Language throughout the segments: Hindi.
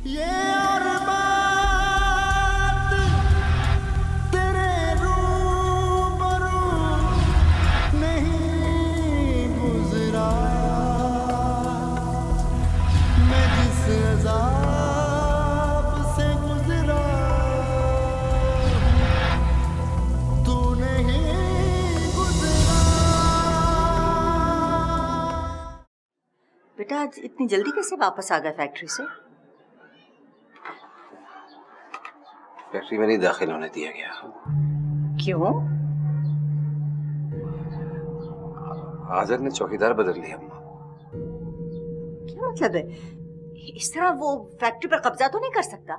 ये और बात तेरे रूबरू नहीं गुजरा, मैं जिस अज़ाब से गुजरा तू नहीं गुजरा। बेटा आज इतनी जल्दी कैसे वापस आ गए फैक्ट्री से? फैक्ट्री में नहीं दाखिल होने दिया गया। क्यों? आज़ाद ने चौकीदार बदल लिया अम्मा। क्या मतलब है? इस तरह वो फैक्ट्री पर कब्जा तो नहीं कर सकता।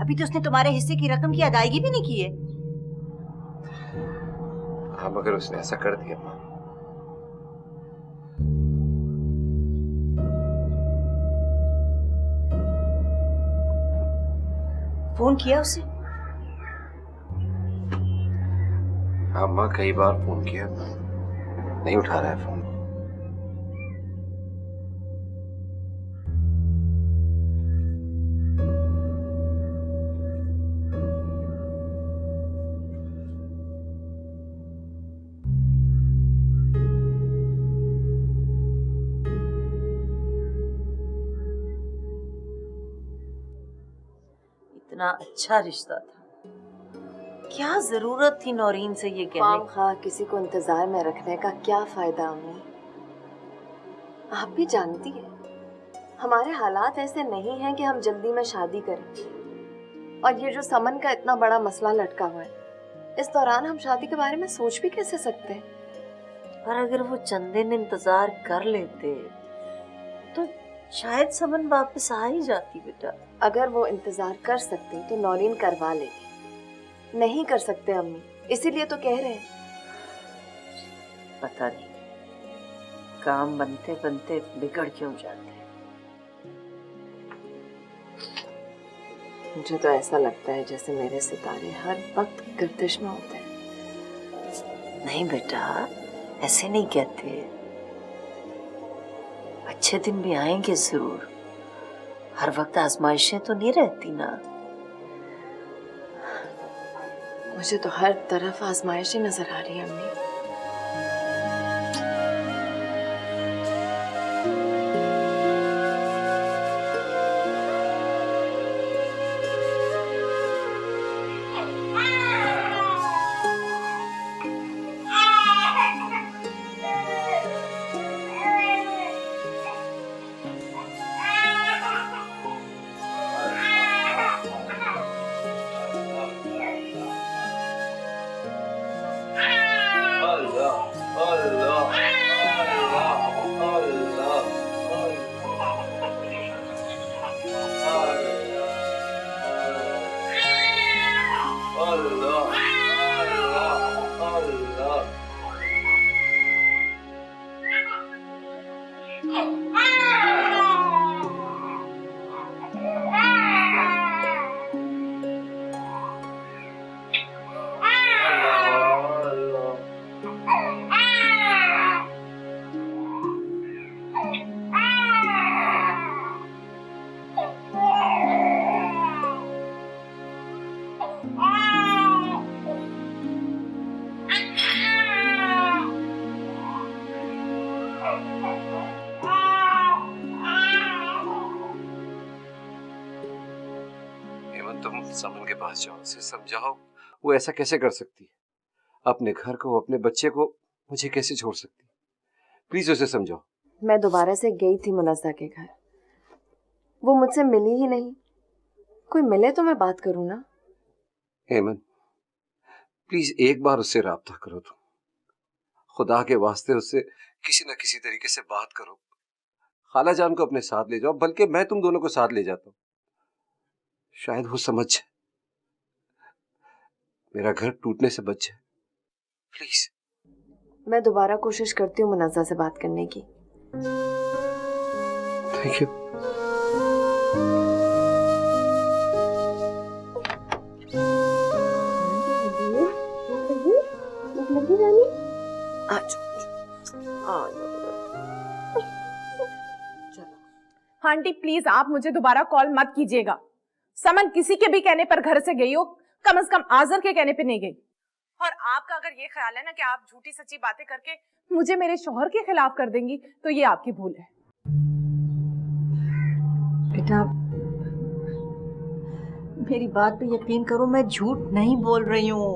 अभी तो उसने तुम्हारे हिस्से की रकम की अदायगी भी नहीं की है। हाँ मगर उसने ऐसा कर दिया अम्मा। फोन किया उसे? हाँ अम्मा कई बार फोन किया, नहीं उठा रहा है फोन। इतना अच्छा रिश्ता था, क्या जरूरत थी नौरीन से ये कहने की? हाँ किसी को इंतजार में रखने का क्या फायदा अम्मी? आप भी जानती है हमारे हालात ऐसे नहीं हैं कि हम जल्दी में शादी करें। और ये जो समन का इतना बड़ा मसला लटका हुआ है, इस दौरान हम शादी के बारे में सोच भी कैसे सकते हैं? पर अगर वो चंद दिन इंतजार कर लेते तो शायद समन वापस आ ही जाती। बेटा अगर वो इंतजार कर सकते तो नौरीन करवा लेती, नहीं कर सकते अम्मी, इसीलिए तो कह रहे हैं। पता नहीं काम बनते बनते बिगड़ क्यों जाते हैं। मुझे तो ऐसा लगता है जैसे मेरे सितारे हर वक्त गर्दिश में होते हैं। नहीं बेटा ऐसे नहीं कहते, अच्छे दिन भी आएंगे जरूर। हर वक्त आजमाइशें तो नहीं रहती ना। मुझे तो हर तरफ आजमाइशें नजर आ रही है अम्मी। तुम समन के पास जाओ, उसे समझाओ वो ऐसा कैसे कर सकती है। अपने घर को, अपने बच्चे को मुझे कैसे छोड़ सकती है। प्लीज उसे समझाओ। मैं दोबारा से गई थी मुनज़्ज़ा के घर, वो मुझसे मिली ही नहीं। कोई मिले तो मैं बात करूं ना। हेमंत प्लीज एक बार उससे राब्ता करो। तुम खुदा के वास्ते उससे किसी न किसी तरीके से बात करो। खाला जान को अपने साथ ले जाओ, बल्कि मैं तुम दोनों को साथ ले जाता हूँ। शायद वो समझ जाए, मेरा घर टूटने से बच जाए। प्लीज। मैं दोबारा कोशिश करती हूँ मुनज़्ज़ा से बात करने की। Thank you. हाँ आंटी प्लीज आप मुझे दोबारा कॉल मत कीजिएगा। समन किसी के भी कहने पर घर से गई हो, कम से कम आजर के कहने पे नहीं गई। और आपका अगर ये ख्याल है ना कि आप झूठी सच्ची बातें करके मुझे मेरे शौहर के खिलाफ कर देंगी, तो ये आपकी भूल है। बेटा मेरी बात पे यकीन करो, मैं झूठ नहीं बोल रही हूँ।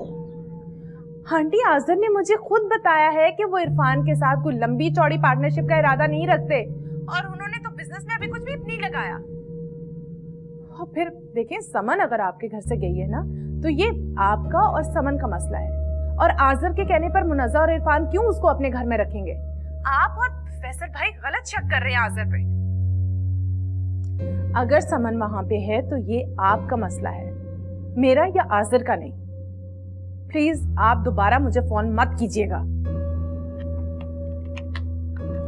आंटी आजर ने मुझे खुद बताया है कि वो इरफान के साथ कोई लंबी चौड़ी पार्टनरशिप का इरादा नहीं रखते, और उन्होंने तो बिजनेस में अभी कुछ भी नहीं लगाया। और फिर देखें, समन अगर आपके घर से गई है ना, तो ये आपका और समन का मसला है, और आजर के कहने पर मुनज़्ज़ा और इरफान क्यों उसको अपने घर में रखेंगे? आप और फैसल भाई गलत शक कर रहे हैं आजर पे। अगर समन वहां पे है तो ये आपका मसला है, मेरा या आजर का नहीं। प्लीज आप दोबारा मुझे फोन मत कीजिएगा।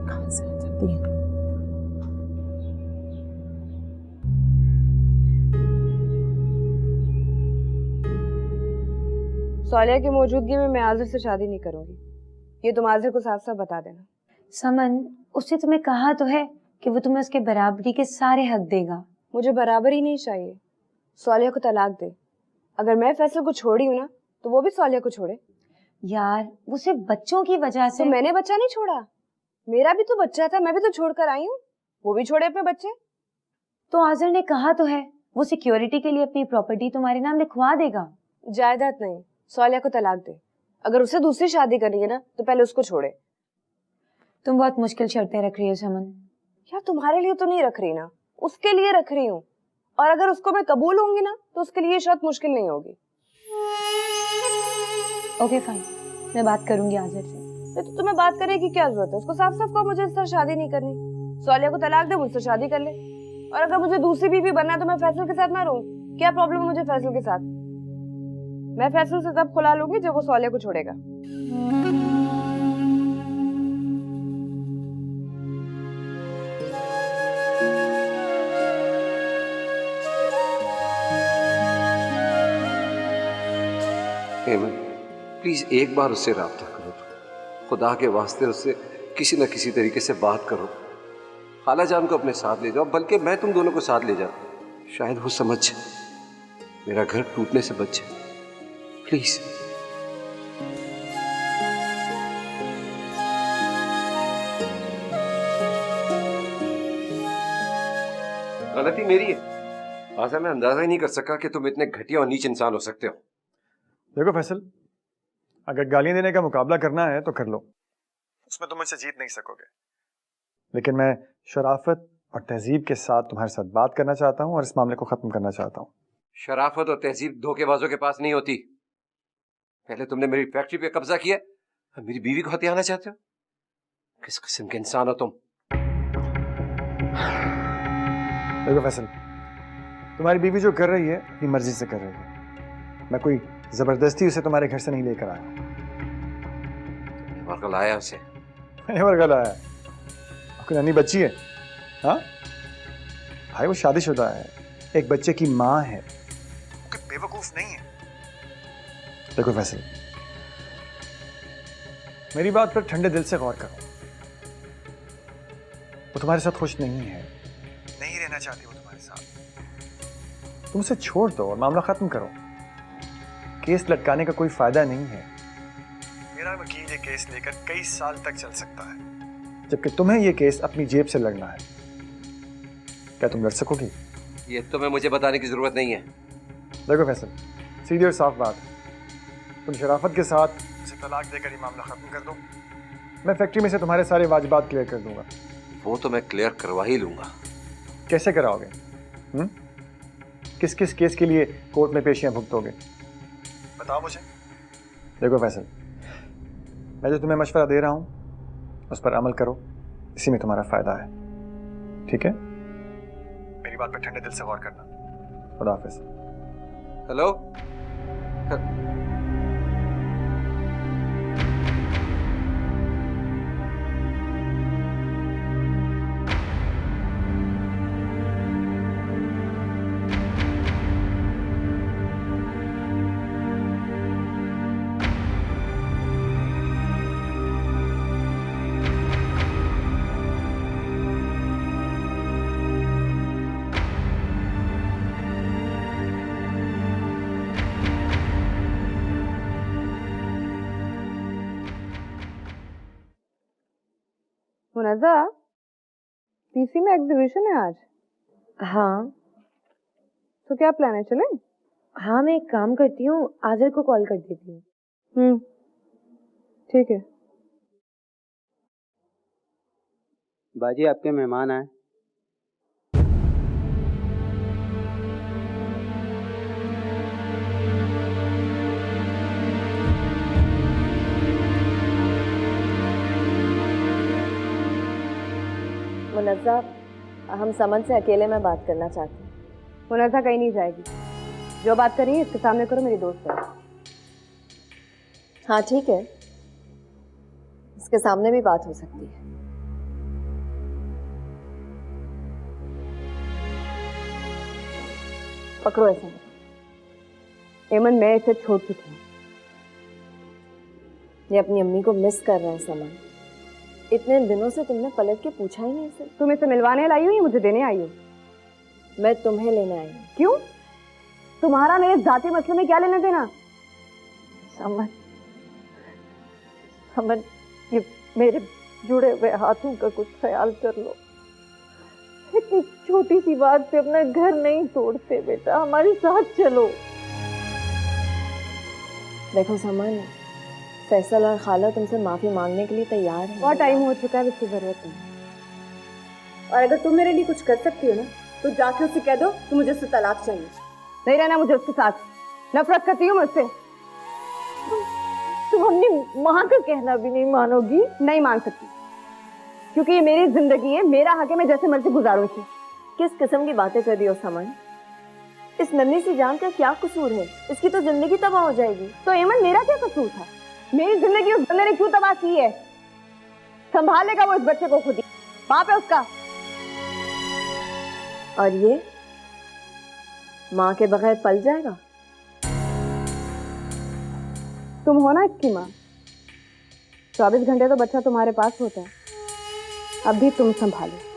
कहां से आ जाती है? सोलिया की मौजूदगी में मैं आजिर से शादी नहीं करूंगी, ये तुम आजिर को साफ साफ बता देना। समन, उससे तुम्हें कहा तो है कि वो तुम्हें उसके बराबरी के सारे हक देगा। मुझे बराबरी नहीं चाहिए, सोलिया को तलाक दे। अगर मैं फैसल को छोड़ी हूँ ना, तो वो भी सोलिया को छोड़े। यार वो सिर्फ बच्चों की वजह से। तो मैंने बच्चा नहीं छोड़ा, मेरा भी तो बच्चा था, मैं भी तो छोड़कर आई हूँ, वो भी छोड़े अपने बच्चे। तो आजर ने कहा तो है वो सिक्योरिटी के लिए अपनी प्रॉपर्टी तुम्हारे नाम लिखवा देगा। जायदाद नहीं, सोलिया को तलाक दे। अगर उसे दूसरी शादी करनी है ना, तो पहले उसको छोड़े। तुम बहुत मुश्किल शर्तें रख रही हो समन। यार तुम्हारे लिए तो नहीं रख रही ना, उसके लिए रख रही हूँ। और अगर उसको मैं कबूल होंगी ना, तो उसके लिए शर्त मुश्किल नहीं होगी। ओके फाइन, मैं बात करूंगी आजर से। तो तुम्हें बात करने की क्या जरूरत है? उसको साफ साफ कहो मुझे इससे शादी नहीं करनी, सोलिया को तलाक दे, मुझसे शादी कर ले। और अगर मुझे दूसरी बीवी बनना है तो मैं फैसल के साथ ना रहूं। क्या प्रॉब्लम है मुझे फैसल के साथ? मैं फैसल से तब खुला लूंगी जब वो सोलिया को छोड़ेगा। हेमंत प्लीज एक बार उससे राब्ता करो, खुदा के वास्ते उससे किसी न किसी तरीके से बात करो। खाला जान को अपने साथ ले जाओ, बल्कि मैं तुम दोनों को साथ ले जाऊं। शायद वो समझ मेरा घर टूटने से बचे। प्लीज। गलती मेरी है, आजा मैं अंदाजा ही नहीं कर सका कि तुम इतने घटिया और नीच इंसान हो सकते हो। देखो फैसल, अगर गालियां देने का मुकाबला करना है तो कर लो, उसमें तुम मुझसे जीत नहीं सकोगे। लेकिन मैं शराफत और तहजीब के साथ तुम्हारे साथ बात करना चाहता हूँ और इस मामले को खत्म करना चाहता हूँ। शराफत और तहजीब धोखेबाजों के पास नहीं होती। पहले तुमने मेरी फैक्ट्री पे कब्जा किया, अब मेरी बीवी को हथियाना चाहते हो? किस किस्म के इंसान हो तुम? देखो फैसल, तुम्हारी बीवी जो कर रही है अपनी मर्जी से कर रही है। मैं कोई जबरदस्ती उसे तुम्हारे घर से नहीं लेकर आया। वर्ग लाया उसे? मैंने वर्ग लाया? आपकी नानी बच्ची है? हाँ भाई, वो शादीशुदा है, एक बच्चे की माँ है, कोई बेवकूफ नहीं है। देखो फैसल, मेरी बात पर ठंडे दिल से गौर करो। वो तुम्हारे साथ खुश नहीं है, नहीं रहना चाहती वो तुम्हारे साथ। तुम उसे छोड़ दो और मामला खत्म करो। केस लटकाने का कोई फायदा नहीं है। मेरा वकील ये केस लेकर कई साल तक चल सकता है, जबकि तुम्हें ये केस अपनी जेब से लड़ना है। क्या तुम लड़ सकोगी? ये तुम्हें मुझे बताने की जरूरत नहीं है। देखो फैसल, सीधी और साफ बात, तुम शराफत के साथ उसे तलाक देकर ये मामला खत्म कर दो। मैं फैक्ट्री में से तुम्हारे सारे वाजिबात क्लियर कर दूंगा। वो तो मैं क्लियर करवा ही लूंगा। कैसे कराओगे? किस किस केस के लिए कोर्ट में पेशियां भुगतोगे? बताओ मुझे। देखो फैसल, मैं जो तुम्हें मशवरा दे रहा हूं उस पर अमल करो, इसी में तुम्हारा फायदा है। ठीक है? मेरी बात पर ठंडे दिल से गौर करना। खुदा हाफिज। हेलो। मुनज़्ज़ा, पीसी में एग्जीबिशन है आज। हाँ तो क्या प्लान है, चले? हाँ, मैं एक काम करती हूँ, आज़र को कॉल कर देती हूँ। ठीक है। बाजी आपके मेहमान आए। मुनज़्ज़ा, हम समन से अकेले में बात करना चाहते हैं। मुनज़्ज़ा कहीं नहीं जाएगी। जो बात करी है इसके सामने करो, मेरी दोस्त है। हाँ ठीक है, इसके सामने भी बात हो सकती है। पकड़ो ऐसा। एमन, मैं इसे छोड़ चुकी हूँ। ये अपनी अम्मी को मिस कर रहा है समन। इतने दिनों से तुमने पलट के पूछा ही नहीं इसे। तुम इसे मिलवाने लाई हो या मुझे देने आई हो? मैं तुम्हें लेने आई हूँ। क्यों? तुम्हारा मेरे जाति मसले में क्या लेना देना? समन, समन, ये मेरे जुड़े हुए हाथों का कुछ ख्याल कर लो। इतनी छोटी सी बात पे अपना घर नहीं तोड़ते बेटा, हमारे साथ चलो। देखो समन, फैसल और खाला तुमसे माफी मांगने के लिए तैयार हैं। बहुत टाइम हो चुका है, इसकी जरूरत नहीं। और अगर तुम मेरे लिए कुछ कर सकती हो ना, तो जाके उससे कह दो कि मुझे उससे तलाक चाहिए। नहीं रहना मुझे उसके साथ। नफरत करती हूँ मुझसे। तुम अपनी माँ का कहना भी नहीं मानोगी? नहीं मान सकती, क्योंकि ये मेरी जिंदगी है, मेरा हक है, मैं जैसे मर्जी गुजारूं इसे। किस किस्म की बातें कर रही हो समन? इस नन्ही सी जान का क्या कसूर है? इसकी तो जिंदगी तबाह हो जाएगी। तो एमन, मेरा क्या कसूर था? मेरी जिंदगी उस बंदे ने क्यों तबाह की है? संभालेगा वो इस बच्चे को खुद ही, बाप है उसका। और ये माँ के बगैर पल जाएगा? तुम हो ना इसकी माँ। 24 घंटे तो बच्चा तुम्हारे पास होता है, अब भी तुम संभालो।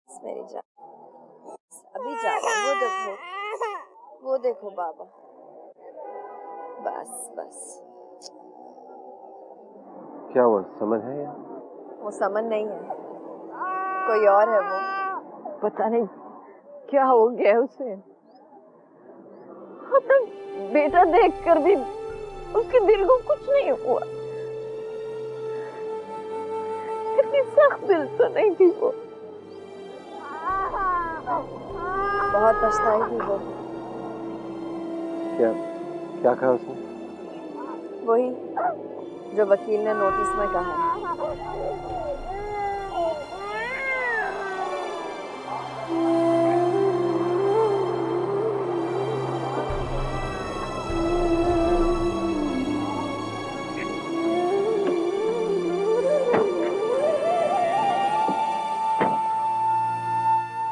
मेरी जान, अभी जा रहा है। वो देखो बाबा। बस बस। क्या हुआ, समझ है या? वो समन नहीं है, कोई और है वो। पता नहीं क्या हो गया है उसे। अपना बेटा देखकर भी उसके दिल को कुछ नहीं हुआ। इतनी सख्त दिल तो नहीं थी वो। बहुत पछताएगी वो। क्या क्या कहा उसने? वही जो वकील ने नोटिस में कहा है।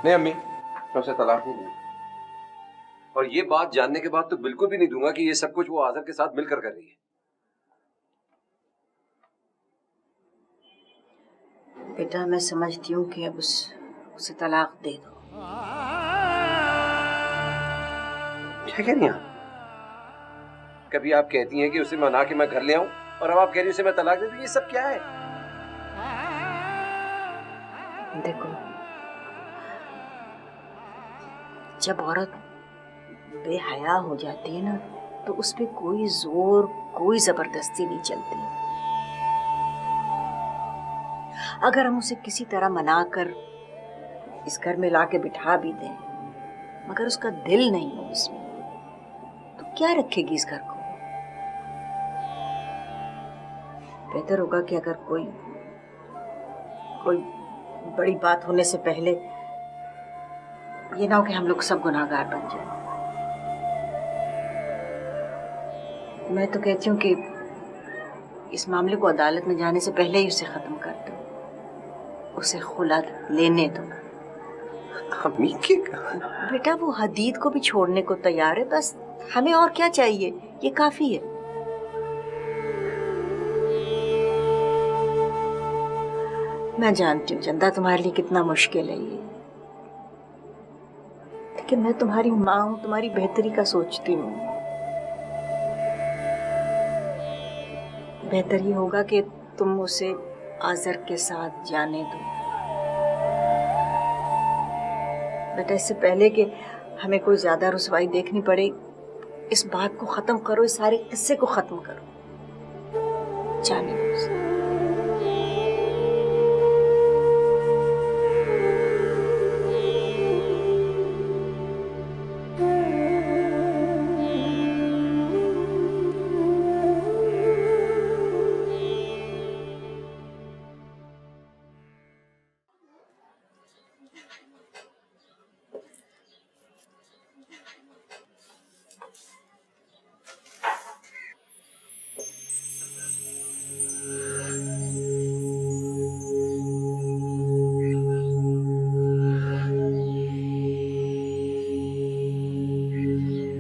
नहीं अम्मी, मैं उसे तलाक नहीं दूंगा। और ये बात जानने के बाद तो बिल्कुल भी नहीं दूंगा कि ये सब कुछ वो आज़र के साथ मिलकर कर रही है। बेटा, मैं समझती हूँ कि अब उसे तलाक दे दो। क्या कह रही हैं आप? कभी आप कहती हैं कि उसे मना के मैं घर ले आऊं, और अब आप कह रही हैं उसे मैं तलाक दे दूं। ये सब क्या है? देखो, जब औरत बेहया हो जाती है ना, तो उस पे कोई जोर, कोई जबरदस्ती नहीं चलती। अगर हम उसे किसी तरह मनाकर इस घर में लाके बिठा भी दे, मगर उसका दिल नहीं हो उसमें, तो क्या रखेगी इस घर को? बेहतर होगा कि अगर कोई बड़ी बात होने से पहले ये ना हो कि हम लोग सब गुनाहगार बन जाए। मैं तो कहती हूँ कि इस मामले को अदालत में जाने से पहले ही उसे खत्म कर दो, उसे खुला लेने दो। अम्मी के बेटा वो हदीद को भी छोड़ने को तैयार है, बस हमें और क्या चाहिए, ये काफी है। मैं जानती हूँ चंदा तुम्हारे लिए कितना मुश्किल है ये, लेकिन मैं तुम्हारी माँ हूँ, तुम्हारी बेहतरी का सोचती हूँ। बेहतर ये होगा कि तुम उसे आज़र के साथ जाने दो बेटा, इससे पहले कि हमें कोई ज्यादा रुसवाई देखनी पड़े। इस बात को खत्म करो, इस सारे किस्से को खत्म करो, जाने दो उसे।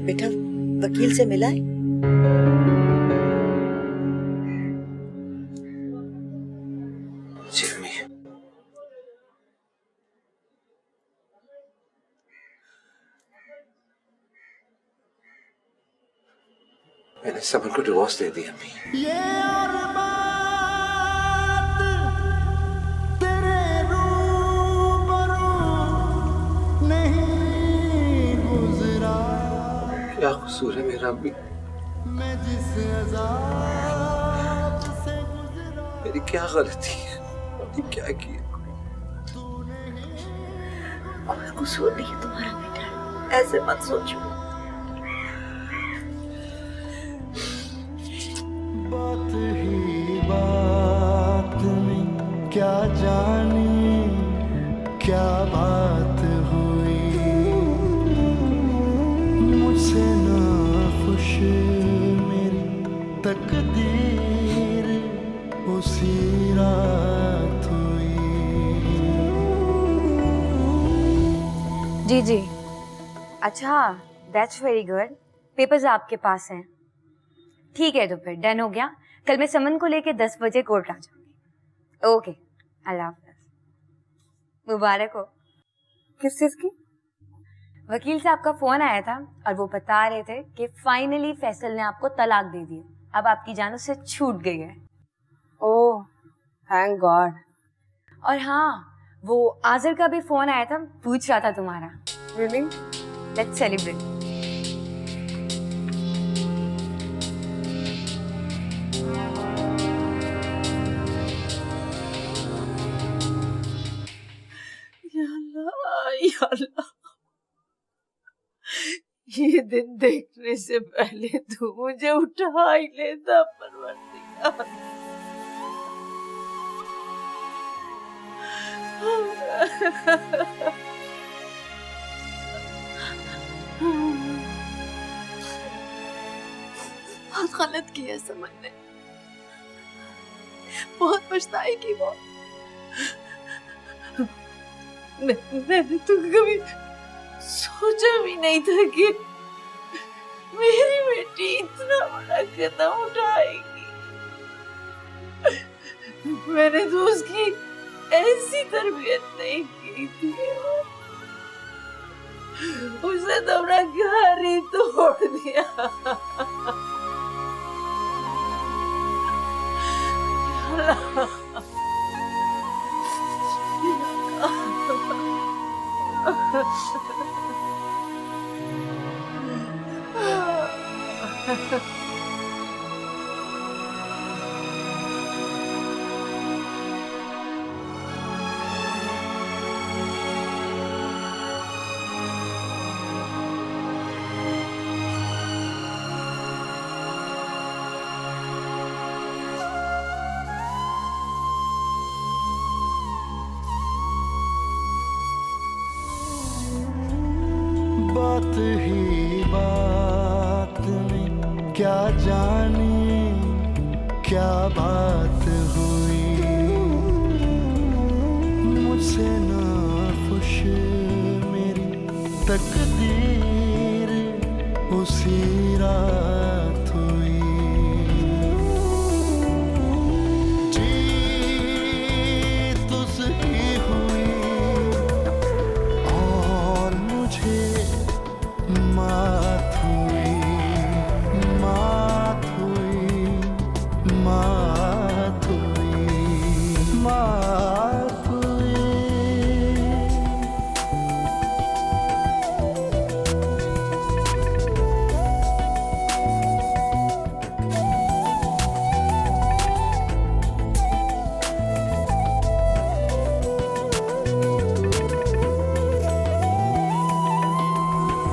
बेटा वकील से मिला है? जी अम्मी। मैंने समन को डिवोर्स दे दिया अम्मी। ये और बात तेरे रूबरू नहीं गुजरा, क्या कसूर है मेरा अम्मी? मैं जिस अज़ाब से गुजरा, मेरी क्या गलती है? मैंने क्या किया? कोई कसूर नहीं है तुम्हारा बेटा, ऐसे मत सोचो। बात ही बात में क्या जानी क्या बात हुई, मुझसे ना खुश मेरी तकदीर उसी रात हुई। जी जी, अच्छा, दैट्स वेरी गुड। पेपर्स आपके पास हैं? ठीक है, तो फिर डन हो गया। कल मैं समन को लेके 10 बजे कोर्ट आ जाऊंगी। ओके, अल्लाह हाफ़िज़। मुबारक हो। किस चीज़ की? वकील साहब का फोन आया था और वो बता रहे थे कि फाइनली फैसल ने आपको तलाक दे दी, अब आपकी जान उससे छूट गई है। ओह, थैंक गॉड। और हाँ, वो आज़र का भी फोन आया था, पूछ रहा था तुम्हारा। रियली? Let's celebrate. या अल्लाह, ये दिन देखने से पहले तू मुझे उठा ही लेता परवरदिगार। बहुत गलत किया समन ने, बहुत पछताएगी वो। मैंने तो कभी सोचा भी नहीं था कि मेरी बेटी इतना बड़ा कदम उठाएगी। मैंने तो उसकी ऐसी तरबियत नहीं की थी, उसे तो अपना घर ही तोड़ दिया। बात ही बात में क्या जाने क्या बात हुई, मुझसे ना खुश मेरी तकदीर उसी रात हुई। जीत उसकी हुई और मुझे मात हुई, मात हुई, मात हुई, मात हुई।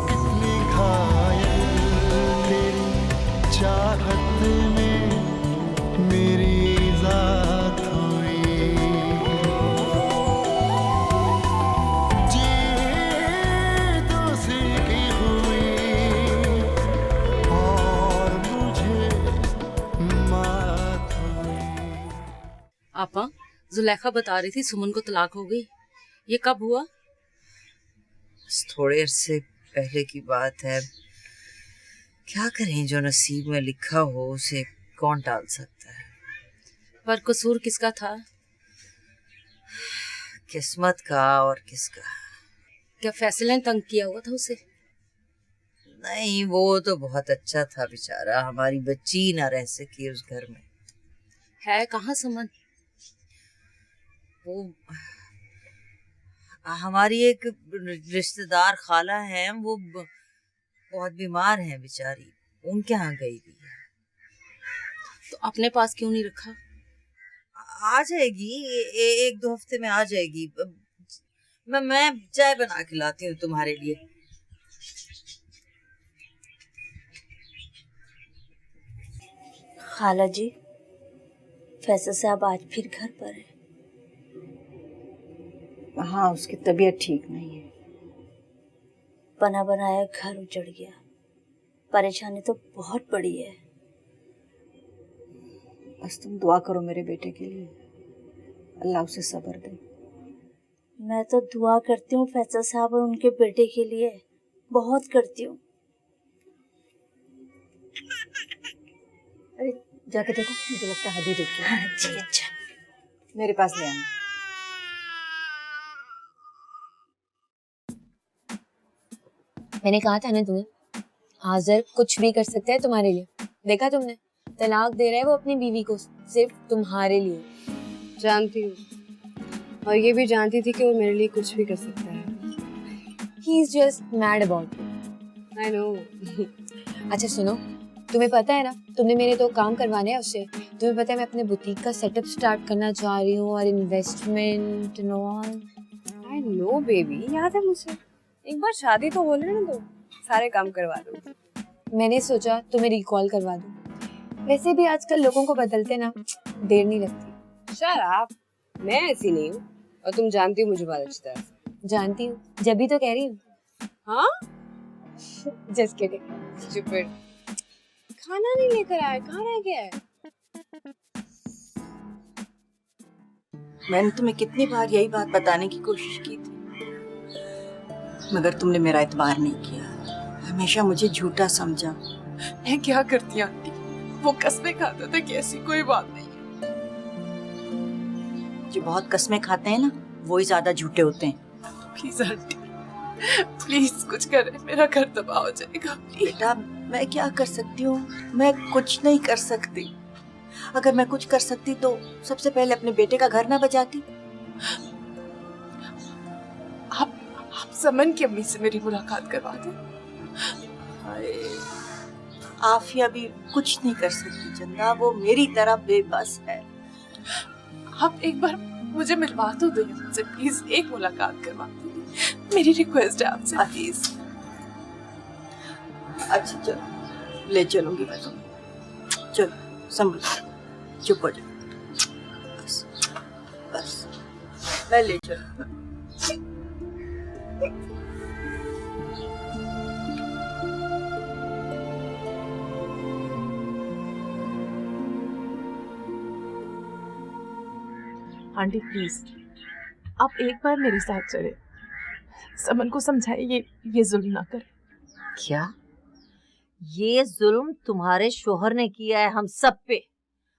कितनी घायल तेरी चाहत में मेरी जात हुई। जीत उसकी हुई और मुझे मात हुई। आपा, जुलेखा बता रही थी सुमन को तलाक हो गई। ये कब हुआ? थोड़े अरसे पहले की बात है। क्या करें, जो नसीब में लिखा हो उसे कौन टाल सकता है। पर कसूर किसका था? किस्मत का और किसका। क्या फैसल ने तंग किया हुआ था उसे? नहीं, वो तो बहुत अच्छा था बेचारा। हमारी बच्ची ना रह सकी उस घर में। है कहाँ सुमन? वो हमारी एक रिश्तेदार खाला है, वो बहुत बीमार है बेचारी, उनके यहाँ गई हुई है। तो अपने पास क्यों नहीं रखा? आ जाएगी, एक दो हफ्ते में आ जाएगी। मैं चाय बना के लाती हूँ तुम्हारे लिए। खाला जी, फैसल साहब आज फिर घर पर है। हाँ, उसकी तबीयत ठीक नहीं है। बना बनाया घर उजड़ गया। परेशानी तो बहुत बड़ी है। बस तुम दुआ करो मेरे बेटे के लिए, अल्लाह उसे सब्र दे। मैं तो दुआ करती हूँ फैसल साहब और उनके बेटे के लिए, बहुत करती हूँ। अरे जाके देखो, मुझे लगता है हदीद उठ गई। जी अच्छा, मेरे पास ले आना। मैंने कहा था ना तुम्हें, हाजिर कुछ भी कर सकता है तुम्हारे लिए। देखा तुमने, तलाक दे रहा है वो अपनी बीवी को सिर्फ तुम्हारे लिए। जानती हूँ, और ये भी जानती थी कि वो मेरे लिए कुछ भी कर सकता है। He is just mad about you. I know. अच्छा सुनो, तुम्हें पता है ना, तुमने मेरे तो काम करवाने हैं उससे। तुम्हें पता है मैं अपने बुटीक का सेटअप स्टार्ट करना चाह रही हूँ और investment and all. I know baby, याद है मुझे। एक बार शादी तो हो लेने दो, सारे काम करवा दो। मैंने सोचा तुम्हें रिकॉल करवा दूँ। वैसे भी आजकल लोगों को बदलते ना देर नहीं लगती। शराब, मैं ऐसी नहीं हूँ, और तुम जानती हो मुझे बहुत अच्छी तरह से। जानती हूँ, जब भी तो कह रही हूँ। हाँ? Just kidding. Stupid. खाना नहीं लेकर आया, कहाँ रह गया है? मैंने तुम्हें कितनी बार यही बात बताने की कोशिश की थी, मगर तुमने मेरा एतबार नहीं किया। हमेशा मुझे झूठा समझा। मैं क्या करती आंटी, वो कस्में खाता था कि ऐसी कोई बात नहीं है। जो बहुत कस्में खाते हैं ना, वो ही ज्यादा झूठे होते हैं। प्लीज आंटी, प्लीज कुछ करें, मेरा घर तबाह हो जाएगा। बेटा, मैं क्या कर सकती हूँ? मैं कुछ नहीं कर सकती। अगर मैं कुछ कर सकती तो सबसे पहले अपने बेटे का घर ना बचाती। आप समन की अम्मी से मेरी मुलाकात करवा दें। आफिया भी कुछ नहीं कर सकती चंदा, वो मेरी तरह बेबस है। आप एक बार मुझे मिलवा तो दो उनसे, प्लीज एक मुलाकात करवा दीजिए, मेरी रिक्वेस्ट है आपसे प्लीज। अच्छा चलो, ले चलूंगी मैं तुम्हें। चलो संभल, चुप हो जाओ। बस बस, मैं ले चलूंगी। आंटी प्लीज आप एक बार मेरे साथ चले, समन को समझाइए ये जुल्म ना करे। क्या ये जुल्म तुम्हारे शोहर ने किया है हम सब पे?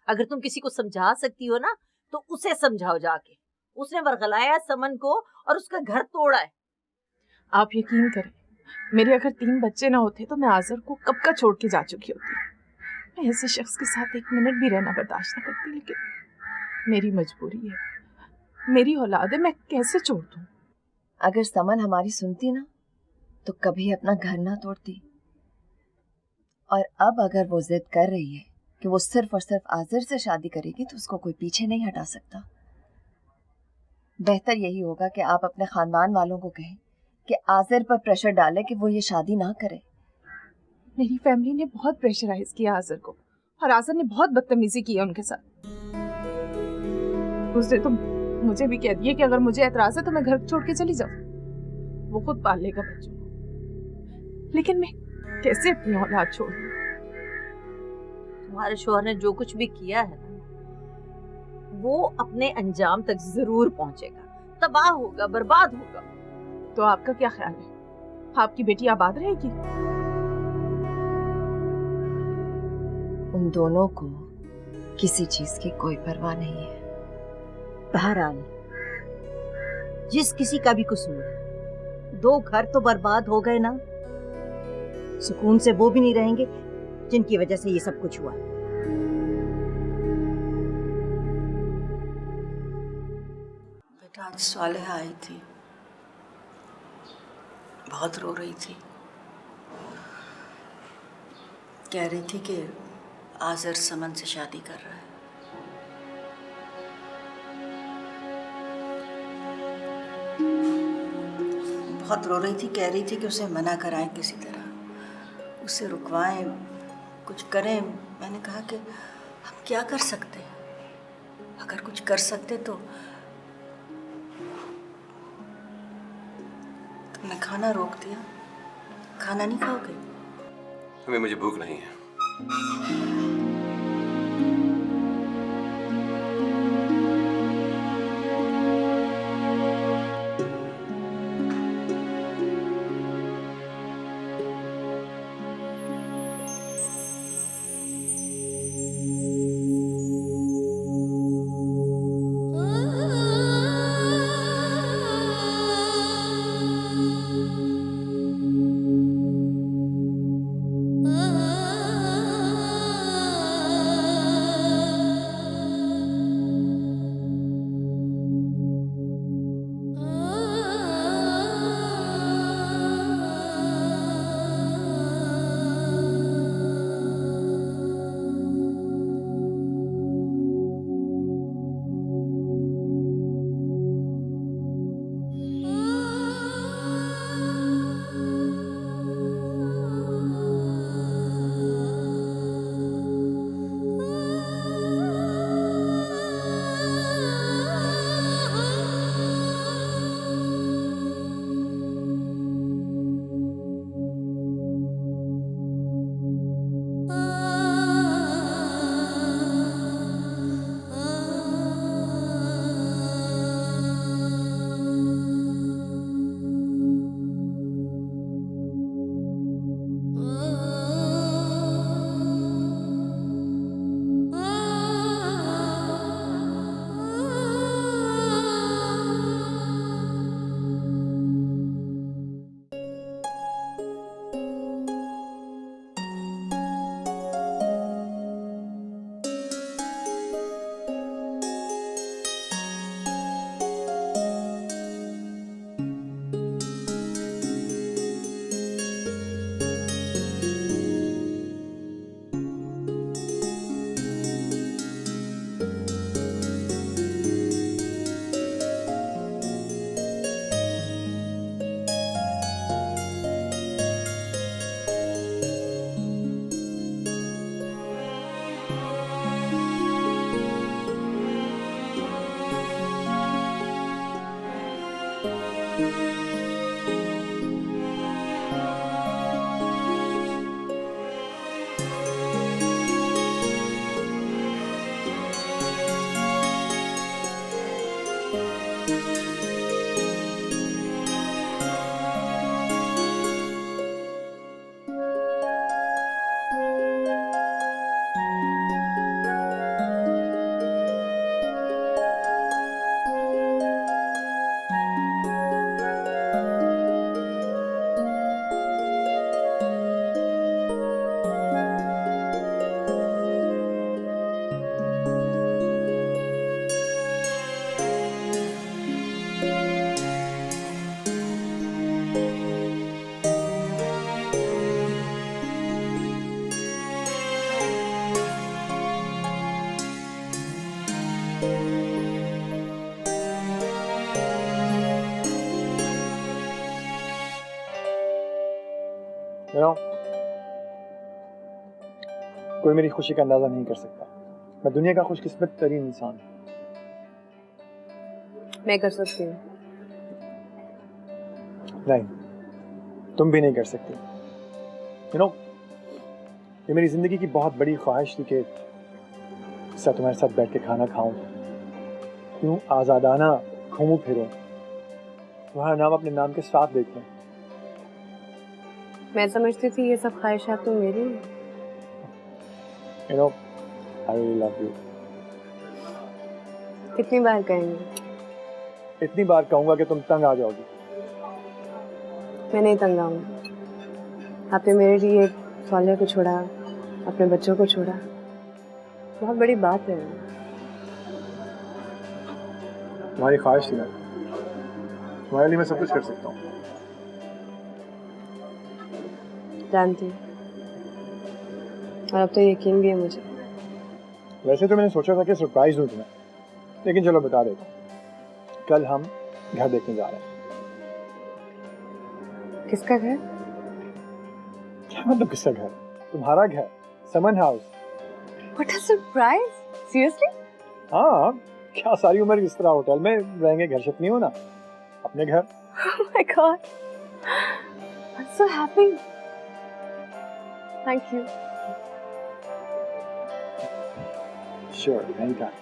अगर तुम किसी को समझा सकती हो ना तो उसे समझाओ जाके। उसने वर्गलाया समन को और उसका घर तोड़ा है। आप यकीन करें, मेरे अगर 3 बच्चे ना होते तो मैं आज़र को कब का छोड़ के जा चुकी होती। मैं ऐसे शख्स के साथ 1 मिनट भी रहना बर्दाश्त न करती, लेकिन मेरी मजबूरी है, मेरी औलाद है, मैं कैसे छोड़ दूं? अगर समन हमारी सुनती ना तो कभी अपना घर ना तोड़ती। और अब अगर वो जिद कर रही है कि वो सिर्फ और सिर्फ आज़र से शादी करेगी तो उसको कोई पीछे नहीं हटा सकता। बेहतर यही होगा कि आप अपने खानदान वालों को कहें कि आज़र पर प्रेशर डालें कि वो ये शादी ना करे। मेरी फैमिली ने बहुत प्रेशराइज किया आज़र को, और आज़र ने बहुत बदतमीजी की है उनके साथ। उसने तो मुझे भी कह दिया कि अगर मुझे एतराज है तो मैं घर छोड़ के चली जाऊं, वो खुद पाल लेगा बच्चों को। लेकिन मैं कैसे अपनी औलाद छोड़ दूं? तुम्हारे शोहर ने जो कुछ भी किया है वो अपने अंजाम तक जरूर पहुंचेगा, तबाह होगा, बर्बाद होगा। तो आपका क्या ख्याल है, आपकी बेटी आबाद रहेगी? उन दोनों को किसी चीज की कोई परवाह नहीं है। बहरहाल जिस किसी का भी कसूर है, 2 घर तो बर्बाद हो गए ना। सुकून से वो भी नहीं रहेंगे जिनकी वजह से ये सब कुछ हुआ। बेटा आज सालेहा आई थी, बहुत रो रही थी। कह रही थी कि आज़र समन से शादी कर रहा है। बहुत रो रही थी, कह रही थी कि उसे मना कराएं किसी तरह, उसे रुकवाएं, कुछ करें। मैंने कहा कि हम क्या कर सकते हैं, अगर कुछ कर सकते तो। तुमने खाना रोक दिया, खाना नहीं खाओगे? हमें मुझे भूख नहीं है। You know, कोई मेरी खुशी का अंदाजा नहीं कर सकता। मैं दुनिया का खुशकिस्मत तरीन इंसान हूँ। मैं कर सकती हूँ। नहीं, तुम भी नहीं कर सकती। You know, ये मेरी जिंदगी की बहुत बड़ी ख्वाहिश थी कि तुम्हारे साथ बैठ के खाना खाऊं, यूं आजादाना घूमूं फिरूं, तुम्हारा नाम अपने नाम के साथ देखूं। मैं समझती थी ये सब ख्वाहिशात तो मेरी हैं। You know, I really love you. कितनी बार कहेंगे? इतनी बार कहूंगा कि तुम तंग आ जाओगी। मैं नहीं तंग आऊंगी। आपने मेरे लिए सौलिया को छोड़ा, अपने बच्चों को छोड़ा, बहुत बड़ी बात है। तुम्हारी ख्वाहिश थी ना, तुम्हारे लिए मैं सब कुछ कर सकता हूँ। जानती हूँ, और अब तो यकीन भी है मुझे। वैसे तो मैंने सोचा था कि सरप्राइज दूं तुम्हें, लेकिन चलो बता देता हूँ। कल हम घर देखने जा रहे हैं। किसका घर? क्या मतलब किसका घर? तुम्हारा घर, समन house. What a surprise! Seriously? हाँ, क्या सारी उम्र इस तरह होटल में रहेंगे? घर शत नहीं हो ना, अपने घर। Oh my God! I'm so happy. Thank you. Sure, anytime.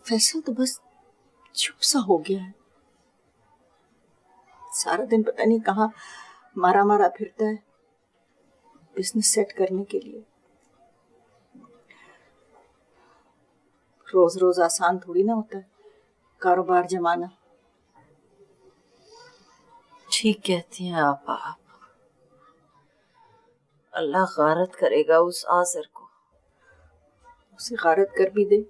Faisal तो बस चुप सा हो गया है। सारा दिन पता नहीं कहाँ मारा मारा फिरता है बिजनेस सेट करने के लिए। रोज रोज आसान थोड़ी ना होता है कारोबार जमाना। ठीक कहती हैं आप। अल्लाह गारत करेगा उस आज़र को। उसे गारत कर भी दे,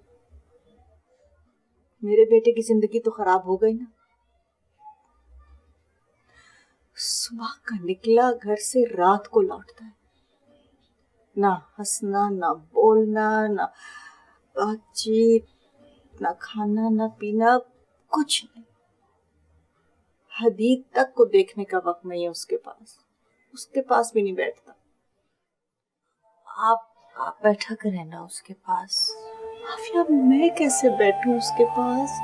मेरे बेटे की जिंदगी तो खराब हो गई ना। सुबह का निकला घर से रात को लौटता है, ना हंसना ना बोलना ना बातचीत, ना खाना ना पीना, कुछ नहीं। हदीद तक को देखने का वक्त नहीं है उसके पास भी नहीं बैठता। आप बैठा करें ना उसके पास। आफिया, मैं कैसे बैठूं उसके पास?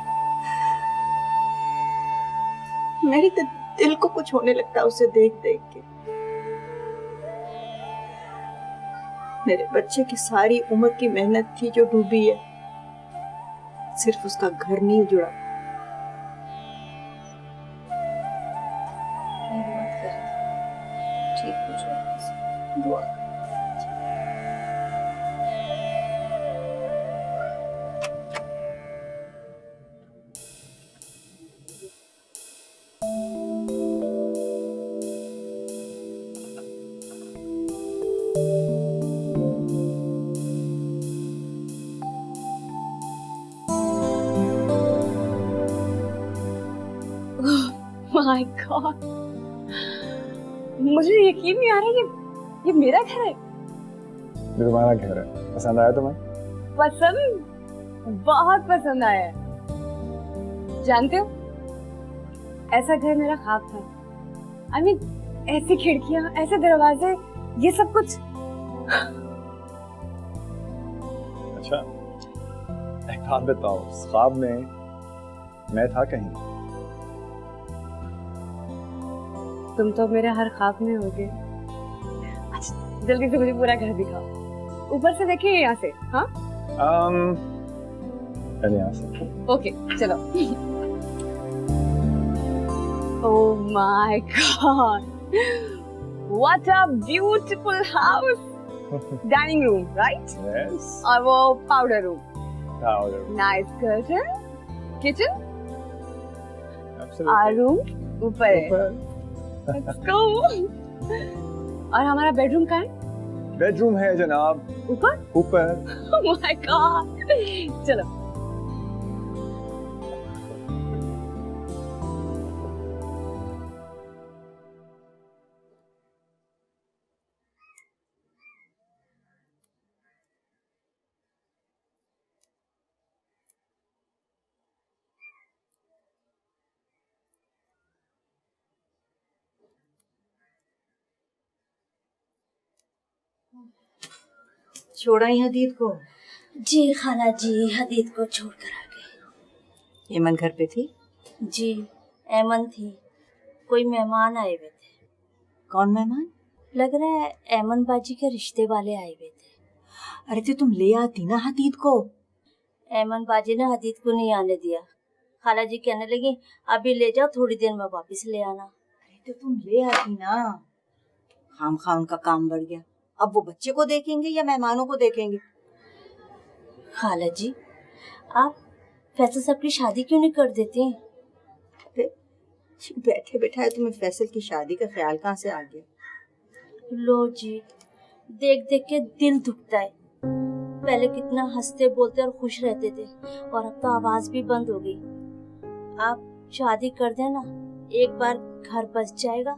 मेरे तो दिल को कुछ होने लगता है उसे देख देख के। मेरे बच्चे की सारी उम्र की मेहनत थी जो डूबी है, सिर्फ उसका घर नहीं उजड़ा। ठीक हो जाएगा, दुआ कर। My God! मुझे यकीन नहीं आ रहा ये मेरा घर है। ये तुम्हारा घर है। पसंद आया तुम्हें? पसंद, बहुत पसंद आया है। जानते हो, ऐसा घर मेरा ख्वाब था। I mean, ऐसी खिड़कियां, ऐसे दरवाजे, ये सब कुछ। अच्छा, एक बात बताओ, उस ख्वाब में मैं था कहीं? तुम तो मेरे हर ख्वाब में होगे। अच्छा, जल्दी से मुझे पूरा घर दिखाओ। ऊपर से देखिए, यहाँ से। हाँ? पहले यहाँ से। ओके, चलो। Oh my God! What a beautiful house! Dining room, right? Yes. और वो powder room. Powder room. Nice curtain. Kitchen. Absolutely. Our room ऊपर है. Let's go. और हमारा बेडरूम कहाँ है? बेडरूम है जनाब। ऊपर? ऊपर। Oh my God! चलो। छोड़ा ही हदीद को? जी खाला जी, हदीद को छोड़ कर आ गए। एमन घर पे थी? जी एमन थी, कोई मेहमान आए हुए थे। कौन मेहमान? लग रहा है एमन बाजी के रिश्ते वाले आए हुए थे। अरे तो तुम ले आती ना हदीद को। एमन बाजी ने हदीद को नहीं आने दिया। खाला जी कहने लगी अभी ले जाओ, थोड़ी देर में वापस ले आना। अरे तो तुम ले आती ना, खामखा उनका काम बढ़ गया। अब वो बच्चे को देखेंगे या मेहमानों को देखेंगे? खाला जी आप फैसल साहब की शादी क्यों नहीं कर देते हैं? बैठे बैठाए तुम्हें फैसल की शादी का ख्याल कहाँ से आ गया? लो जी, देख देख के दिल दुखता है। पहले कितना हंसते बोलते और खुश रहते थे, और अब तो आवाज भी बंद हो गई। आप शादी कर देना, एक बार घर बस जाएगा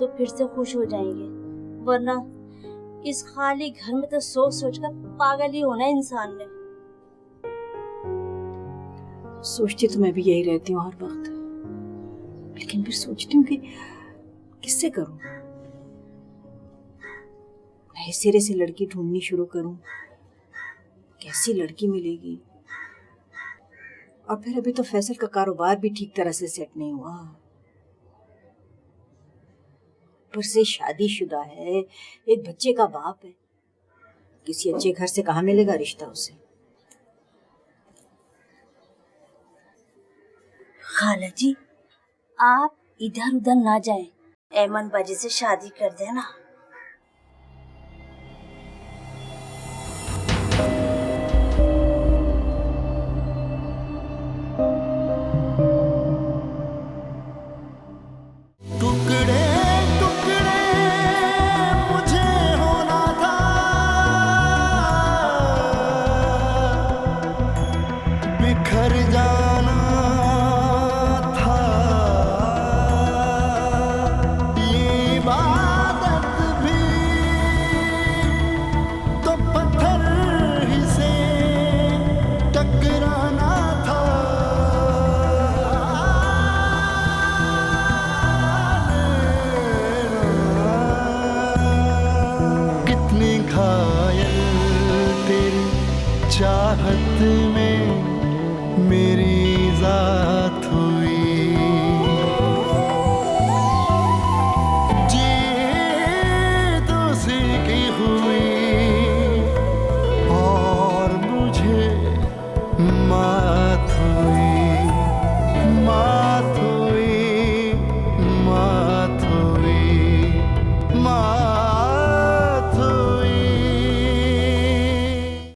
तो फिर से खुश हो जाएंगे, वरना इस खाली घर में तो सोच सोच कर पागल ही होना है इंसान ने। सोचती तो मैं भी यही रहती हूँ हर वक्त, लेकिन फिर सोचती हूँ कि किससे करूं, नए सिरे से लड़की ढूंढनी शुरू करूं, कैसी लड़की मिलेगी? और फिर अभी तो फैसल का कारोबार भी ठीक तरह से सेट नहीं हुआ, पर से शादीशुदा है, एक बच्चे का बाप है, किसी अच्छे घर से कहाँ मिलेगा रिश्ता उसे? खाला जी आप इधर उधर ना जाएं, एमन बाजी से शादी कर देना। टुकड़े टुकड़े मुझे होना था, बिखर जाना था, ये इबादत भी तो पत्थर ही से टकराना था। कितने घायल तेरी चाहत में मेरी जात हुई।